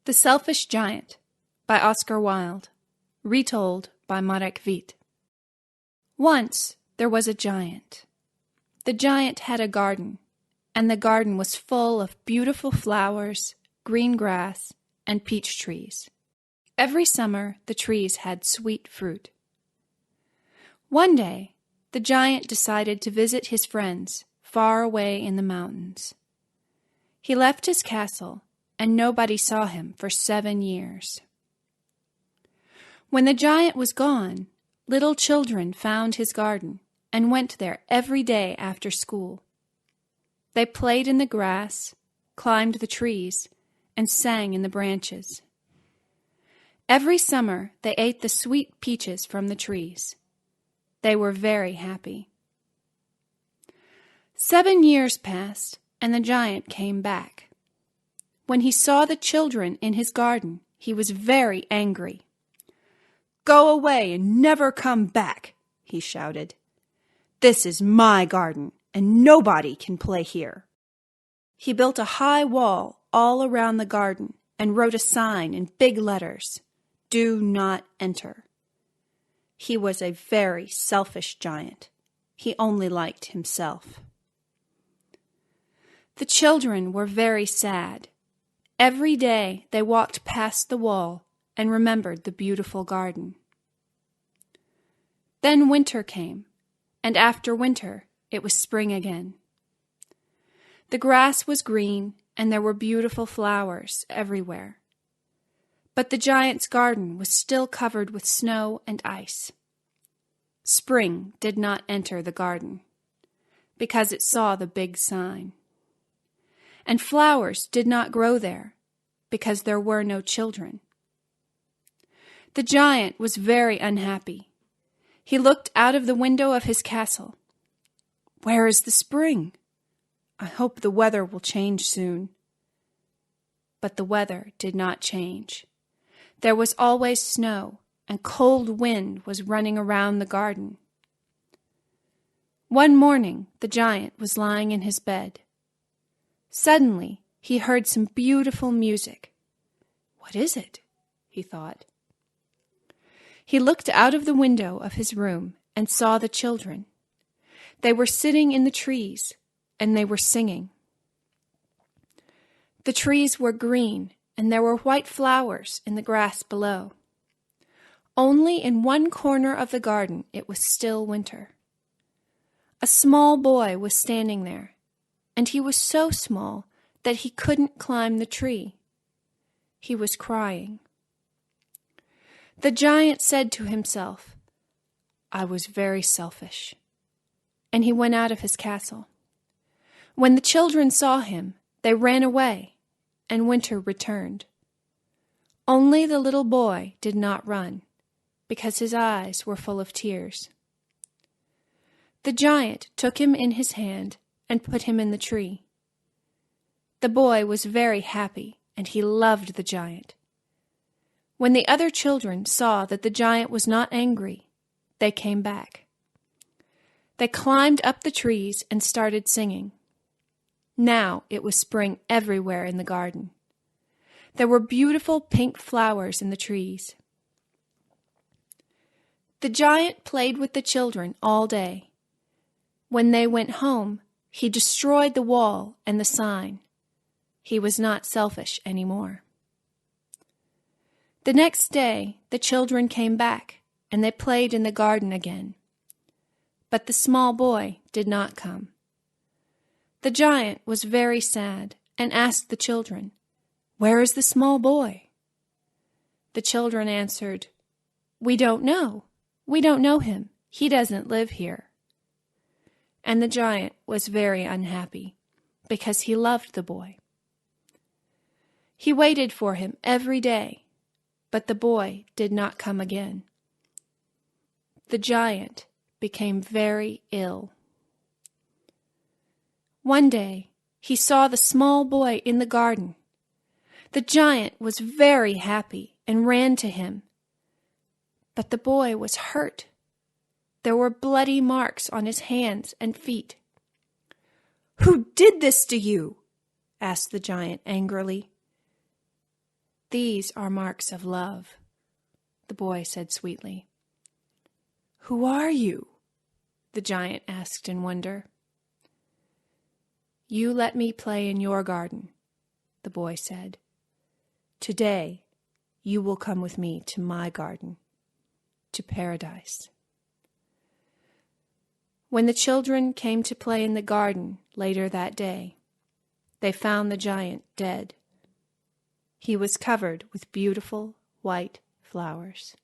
The Selfish Giant by Oscar Wilde, retold by Marek Witt. Once there was a giant. The giant had a garden, and the garden was full of beautiful flowers, green grass, and peach trees. Every summer the trees had sweet fruit. One day the giant decided to visit his friends far away in the mountains. He left his castle, and nobody saw him for 7 years. When the giant was gone, little children found his garden and went there every day after school. They played in the grass, climbed the trees, and sang in the branches. Every summer they ate the sweet peaches from the trees. They were very happy. 7 years passed, and the giant came back. When he saw the children in his garden, he was very angry. "Go away and never come back," he shouted. "This is my garden, and nobody can play here." He built a high wall all around the garden and wrote a sign in big letters, "Do not enter." He was a very selfish giant. He only liked himself. The children were very sad. Every day they walked past the wall and remembered the beautiful garden. Then winter came, and after winter it was spring again. The grass was green, and there were beautiful flowers everywhere. But the giant's garden was still covered with snow and ice. Spring did not enter the garden, because it saw the big sign. And flowers did not grow there, because there were no children. The giant was very unhappy. He looked out of the window of his castle. "Where is the spring? I hope the weather will change soon." But the weather did not change. There was always snow, and cold wind was running around the garden. One morning the giant was lying in his bed. Suddenly he heard some beautiful music. "What is it?" he thought. He looked out of the window of his room and saw the children. They were sitting in the trees, and they were singing. The trees were green, and there were white flowers in the grass below. Only in one corner of the garden it was still winter. A small boy was standing there, and he was so small that he couldn't climb the tree. He was crying. The giant said to himself, "I was very selfish," and he went out of his castle. When the children saw him, they ran away, and winter returned. Only the little boy did not run, because his eyes were full of tears. The giant took him in his hand and put him in the tree. The boy was very happy, and he loved the giant. When the other children saw that the giant was not angry, they came back. They climbed up the trees and started singing. Now it was spring everywhere in the garden. There were beautiful pink flowers in the trees. The giant played with the children all day. When they went home, he destroyed the wall and the sign. He was not selfish anymore. The next day, the children came back, and they played in the garden again. But the small boy did not come. The giant was very sad and asked the children, "Where is the small boy?" The children answered, "We don't know. We don't know him. He doesn't live here." And the giant was very unhappy, because he loved the boy. He waited for him every day, but the boy did not come again. The giant became very ill. One day he saw the small boy in the garden. The giant was very happy and ran to him. But the boy was hurt. There were bloody marks on his hands and feet. "Who did this to you?" asked the giant angrily. These are marks of love, the boy said sweetly. Who are you? The giant asked in wonder. You let me play in your garden, the boy said. Today, you will come with me to my garden, to paradise. When the children came to play in the garden later that day, they found the giant dead. He was covered with beautiful white flowers.